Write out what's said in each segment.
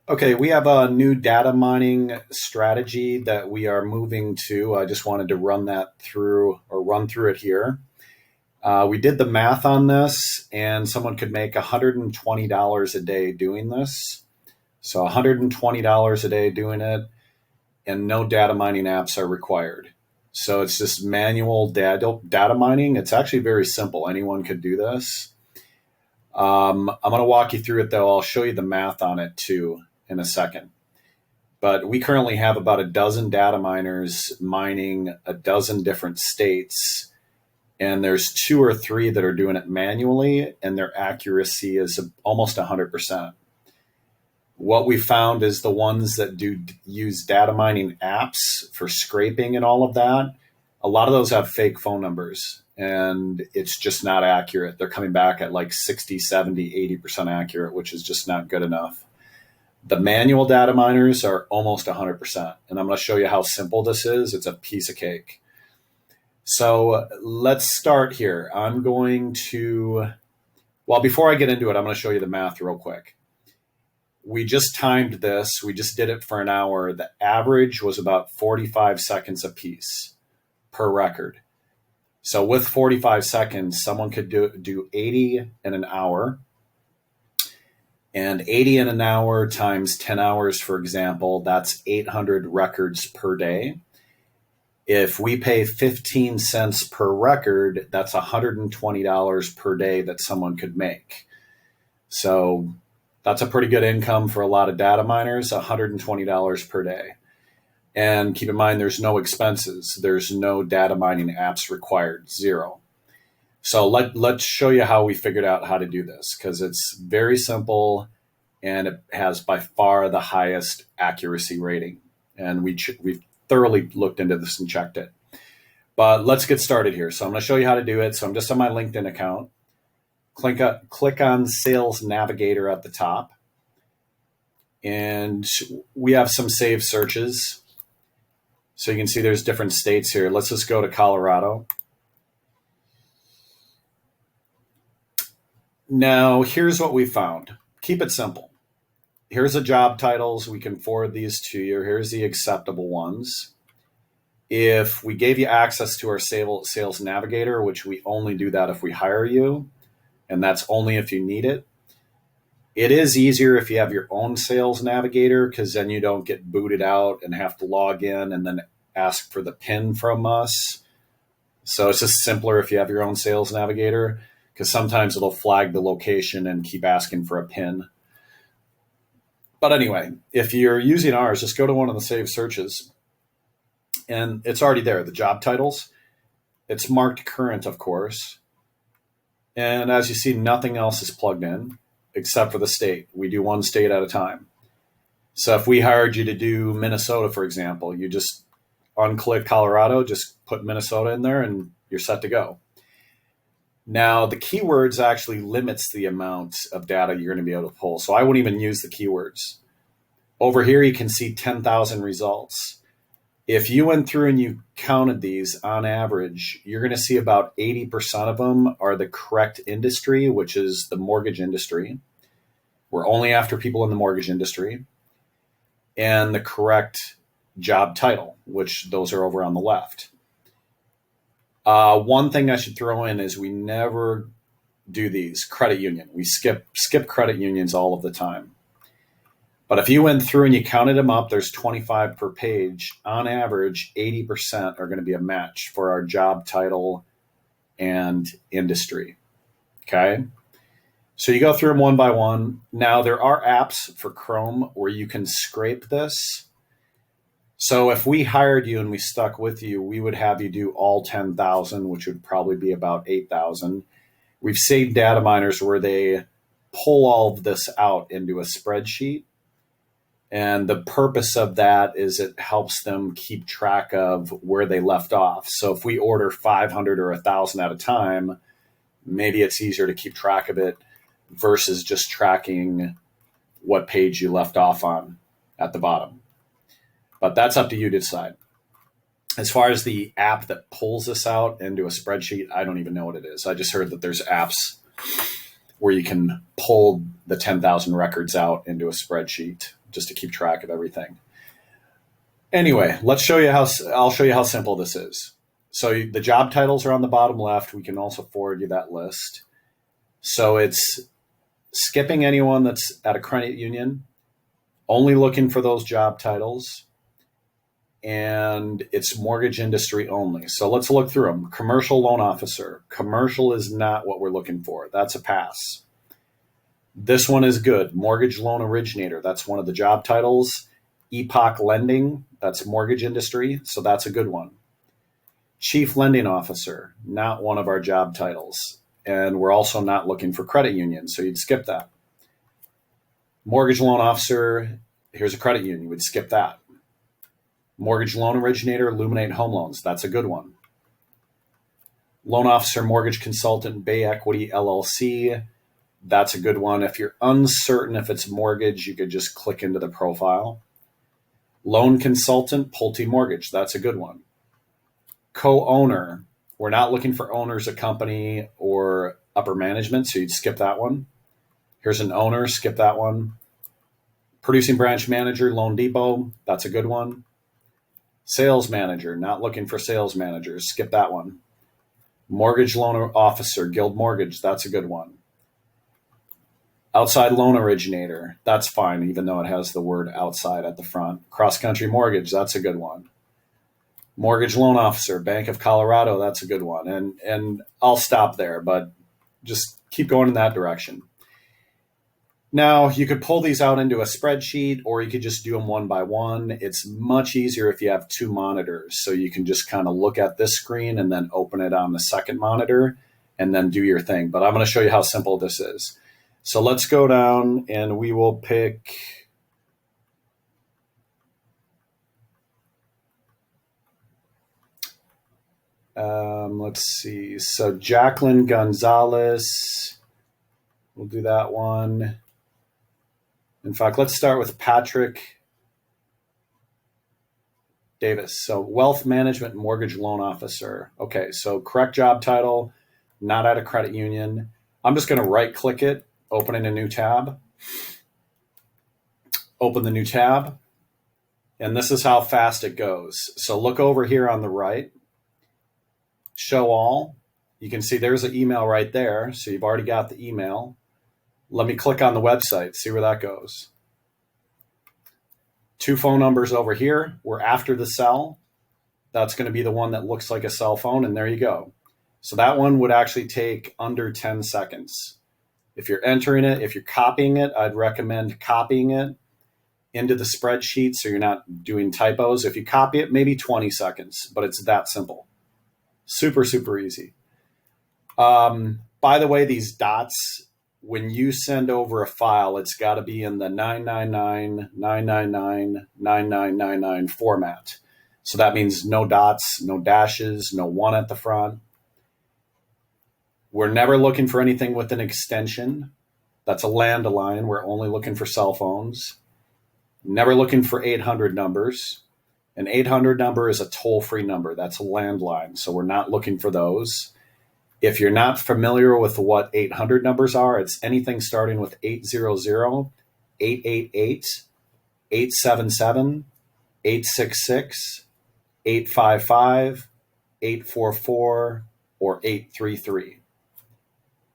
Okay, we have a new data mining strategy that we are moving to. I just wanted to run that through or run through it here. We did the math on this, and someone could make $120 a day doing this. So $120 a day doing it, and no data mining apps are required. So it's just manual data mining. It's actually very simple. Anyone could do this. I'm going to walk you through it, though. I'll show you the math on it, too, in a second. But we currently have about a dozen data miners mining a dozen different states. And there's two or three that are doing it manually, and their accuracy is almost 100%. What we found is the ones that do use data mining apps for scraping and all of that, a lot of those have fake phone numbers, and it's just not accurate. They're coming back at like 60, 70, 80% accurate, which is just not good enough. The manual data miners are almost 100%. And I'm going to show you how simple this is. It's a piece of cake. So let's start here. Before I get into it, I'm going to show you the math real quick. We just timed this. We just did it for an hour. The average was about 45 seconds a piece per record. So with 45 seconds, someone could do 80 in an hour. And 80 in an hour times 10 hours, for example, that's 800 records per day. If we pay 15 cents per record, that's $120 per day that someone could make. So that's a pretty good income for a lot of data miners, $120 per day. And keep in mind, there's no expenses. There's no data mining apps required, zero. So let's show you how we figured out how to do this, because it's very simple and it has by far the highest accuracy rating. And we've thoroughly looked into this and checked it. But let's get started here. So I'm going to show you how to do it. So I'm just on my LinkedIn account. Click on Sales Navigator at the top. And we have some saved searches. So you can see there's different states here. Let's just go to Colorado. Now, here's what we found. Keep it simple. Here's the job titles. We can forward these to you. Here's the acceptable ones. If we gave you access to our Sales Navigator, which we only do that if we hire you, and that's only if you need it. It is easier if you have your own Sales Navigator, because then you don't get booted out and have to log in and then ask for the PIN from us. So it's just simpler if you have your own Sales Navigator, because sometimes it'll flag the location and keep asking for a PIN. But anyway, if you're using ours, just go to one of the saved searches, and it's already there, the job titles. It's marked current, of course. And as you see, nothing else is plugged in except for the state. We do one state at a time. So if we hired you to do Minnesota, for example, you just unclick Colorado, just put Minnesota in there, and you're set to go. Now, the keywords actually limits the amount of data you're going to be able to pull. So I wouldn't even use the keywords. Over here, you can see 10,000 results. If you went through and you counted these on average, you're going to see about 80% of them are the correct industry, which is the mortgage industry. We're only after people in the mortgage industry. And the correct job title, which those are over on the left. One thing I should throw in is we never do these. Credit union. We skip credit unions all of the time. But if you went through and you counted them up, there's 25 per page. On average, 80% are going to be a match for our job title and industry. Okay? So you go through them one by one. Now, there are apps for Chrome where you can scrape this. So if we hired you and we stuck with you, we would have you do all 10,000, which would probably be about 8,000. We've saved data miners where they pull all of this out into a spreadsheet. And the purpose of that is it helps them keep track of where they left off. So if we order 500 or 1,000 at a time, maybe it's easier to keep track of it versus just tracking what page you left off on at the bottom. But that's up to you to decide. As far as the app that pulls this out into a spreadsheet, I don't even know what it is. I just heard that there's apps where you can pull the 10,000 records out into a spreadsheet. just to keep track of everything. Anyway, I'll show you how simple this is. So the job titles are on the bottom left. We can also forward you that list. So it's skipping anyone that's at a credit union, only looking for those job titles, and it's mortgage industry only. So let's look through them. Commercial loan officer. Commercial is not what we're looking for. That's a pass. This one is good. Mortgage loan originator. That's one of the job titles. Epoch lending. That's mortgage industry. So that's a good one. Chief lending officer. Not one of our job titles. And we're also not looking for credit unions. So you'd skip that. Mortgage loan officer. Here's a credit union. We'd skip that. Mortgage loan originator, Illuminate Home Loans. That's a good one. Loan officer, mortgage consultant, Bay Equity LLC. That's a good one. If you're uncertain if it's mortgage, you could just click into the profile. Loan consultant, Pulte Mortgage. That's a good one. Co-owner. We're not looking for owners of company or upper management, so you'd skip that one. Here's an owner, skip that one. Producing branch manager, Loan Depot. That's a good one. Sales manager, not looking for sales managers. Skip that one. Mortgage loan officer, Guild Mortgage. That's a good one. Outside loan originator. That's fine, even though it has the word outside at the front. Cross country mortgage. That's a good one. Mortgage loan officer, Bank of Colorado. That's a good one. And I'll stop there, but just keep going in that direction. Now, you could pull these out into a spreadsheet, or you could just do them one by one. It's much easier if you have two monitors. So you can just kind of look at this screen and then open it on the second monitor and then do your thing. But I'm going to show you how simple this is. So let's go down and we will pick... let's see. So Jacqueline Gonzalez. We'll do that one. In fact, let's start with Patrick Davis. So wealth management mortgage loan officer. Okay, so correct job title, not at a credit union. I'm just going to right click it, open in a new tab. Open the new tab. And this is how fast it goes. So look over here on the right. Show all. You can see there's an email right there. So you've already got the email. Let me click on the website, see where that goes. Two phone numbers over here. We're after the cell. That's going to be the one that looks like a cell phone, and there you go. So that one would actually take under 10 seconds. If you're entering it, if you're copying it, I'd recommend copying it into the spreadsheet so you're not doing typos. If you copy it, maybe 20 seconds, but it's that simple. Super, super easy. By the way, these dots, when you send over a file, it's got to be in the 999, 999, 9999 format. So that means no dots, no dashes, no one at the front. We're never looking for anything with an extension. That's a landline. We're only looking for cell phones. Never looking for 800 numbers. An 800 number is a toll-free number. That's a landline. So we're not looking for those. If you're not familiar with what 800 numbers are, it's anything starting with 800, 888, 877, 866, 855, 844, or 833.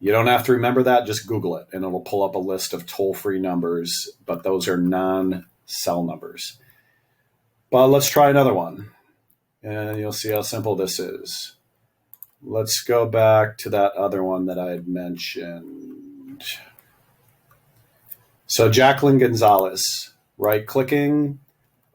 You don't have to remember that, just Google it and it'll pull up a list of toll-free numbers, but those are non-cell numbers. But let's try another one and you'll see how simple this is. Let's go back to that other one that I had mentioned. So Jacqueline Gonzalez, right clicking,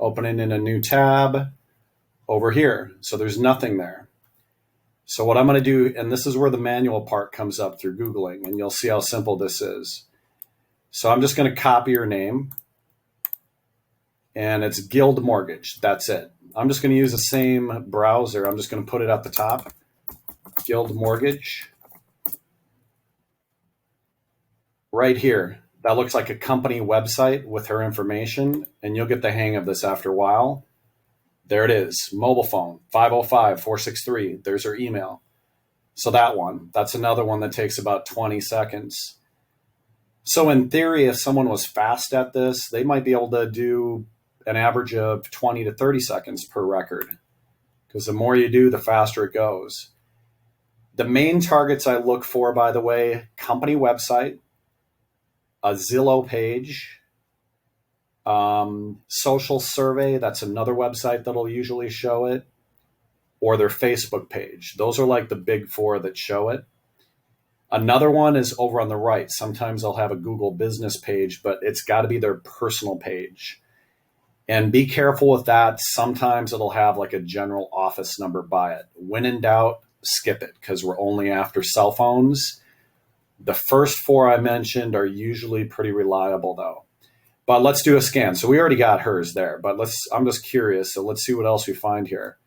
opening in a new tab over here. So there's nothing there. So what I'm going to do, and this is where the manual part comes up through Googling, and you'll see how simple this is. So I'm just going to copy her name, and it's Guild Mortgage. That's it. I'm just going to use the same browser. I'm just going to put it at the top. Guild Mortgage. Right here. That looks like a company website with her information, and you'll get the hang of this after a while. There it is. Mobile phone, 505-463. There's her email. So that one, that's another one that takes about 20 seconds. So in theory, if someone was fast at this, they might be able to do an average of 20 to 30 seconds per record, because the more you do, the faster it goes. The main targets I look for, by the way, company website, a Zillow page, social survey, that's another website that'll usually show it, or their Facebook page. Those are like the big four that show it. Another one is over on the right. Sometimes they'll have a Google business page, but it's got to be their personal page. And be careful with that. Sometimes it'll have like a general office number by it. When in doubt, skip it, because we're only after cell phones. The first four I mentioned are usually pretty reliable though. But let's do a scan. So we already got hers there, but I'm just curious. So let's see what else we find here.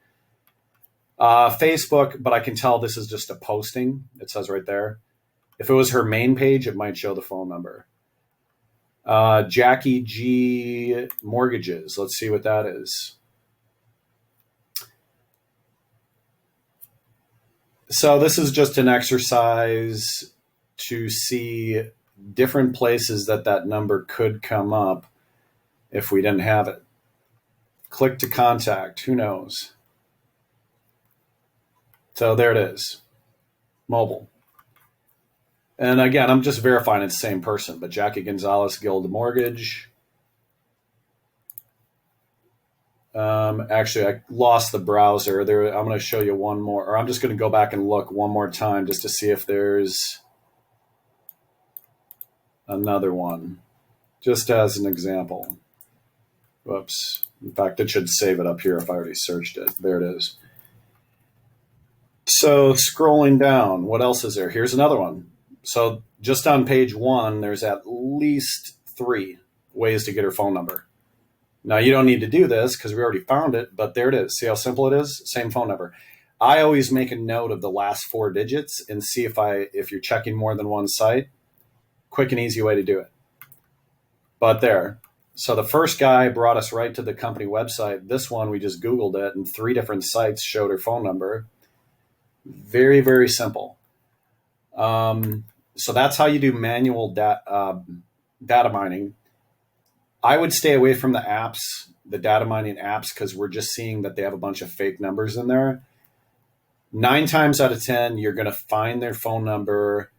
Facebook, but I can tell this is just a posting. It says right there. If it was her main page, it might show the phone number. Jackie G Mortgages. Let's see what that is. So this is just an exercise to see different places that number could come up if we didn't have it. Click to contact. Who knows? So there it is. Mobile. And again, I'm just verifying it's the same person, but Jackie Gonzalez, Guild Mortgage. Actually, I lost the browser there. I'm going to show you one more, or I'm just going to go back and look one more time just to see if there's another one, just as an example. Whoops. In fact, it should save it up here if I already searched it. There it is. So scrolling down, what else is there? Here's another one. So just on page one, there's at least 3 ways to get her phone number. Now, you don't need to do this because we already found it, but there it is. See how simple it is? Same phone number. I always make a note of the last 4 digits and see if you're checking more than one site. Quick and easy way to do it. But there. So the first guy brought us right to the company website. This one, we just Googled it, and 3 different sites showed her phone number. Very, very simple. So that's how you do manual data mining. I would stay away from the apps, the data mining apps, because we're just seeing that they have a bunch of fake numbers in there. 9 times out of 10, you're going to find their phone number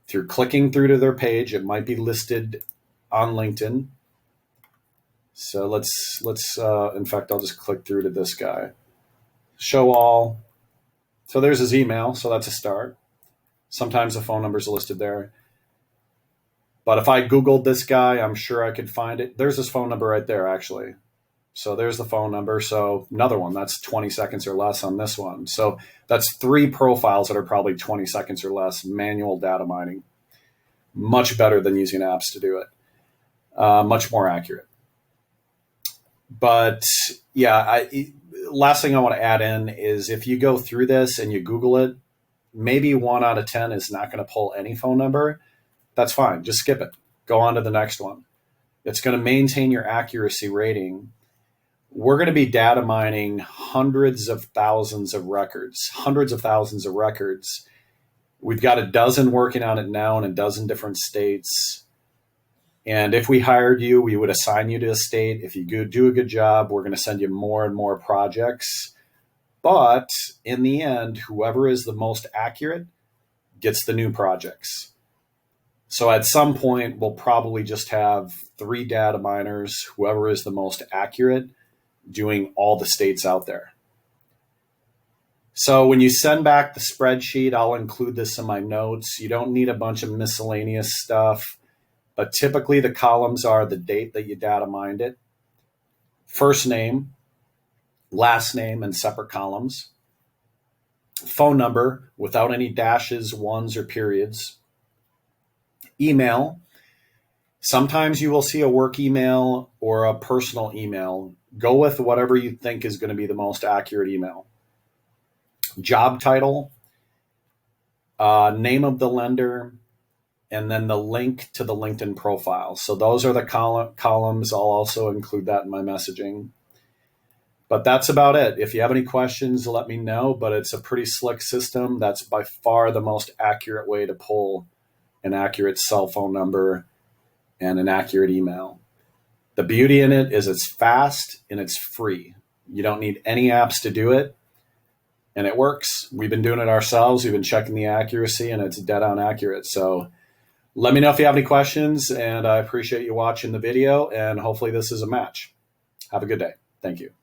through clicking through to their page. It might be listed on LinkedIn. So let's in fact, I'll just click through to this guy. Show all. So there's his email. So that's a start. Sometimes the phone numbers are listed there. But if I Googled this guy, I'm sure I could find it. There's his phone number right there, actually. So there's the phone number. So another one, that's 20 seconds or less on this one. So that's 3 profiles that are probably 20 seconds or less, manual data mining. Much better than using apps to do it. Much more accurate. But yeah, last thing I want to add in is if you go through this and you Google it, maybe 1 out of 10 is not going to pull any phone number. That's fine. Just skip it. Go on to the next one. It's going to maintain your accuracy rating. We're going to be data mining hundreds of thousands of records. We've got a dozen working on it now in a dozen different states. And if we hired you, we would assign you to a state. If you do a good job, we're going to send you more and more projects. But in the end, whoever is the most accurate gets the new projects. So at some point, we'll probably just have 3 data miners, whoever is the most accurate, doing all the states out there. So when you send back the spreadsheet, I'll include this in my notes. You don't need a bunch of miscellaneous stuff, but typically the columns are the date that you data mined it, first name, last name in separate columns, phone number without any dashes, ones, or periods, email. Sometimes you will see a work email or a personal email. Go with whatever you think is going to be the most accurate email. Job title, name of the lender, and then the link to the LinkedIn profile. So those are the columns. I'll also include that in my messaging. But that's about it. If you have any questions, let me know. But it's a pretty slick system. That's by far the most accurate way to pull an accurate cell phone number and an accurate email. The beauty in it is it's fast and it's free. You don't need any apps to do it, and it works. We've been doing it ourselves. We've been checking the accuracy, and it's dead on accurate. So let me know if you have any questions, and I appreciate you watching the video, and hopefully this is a match. Have a good day. Thank you.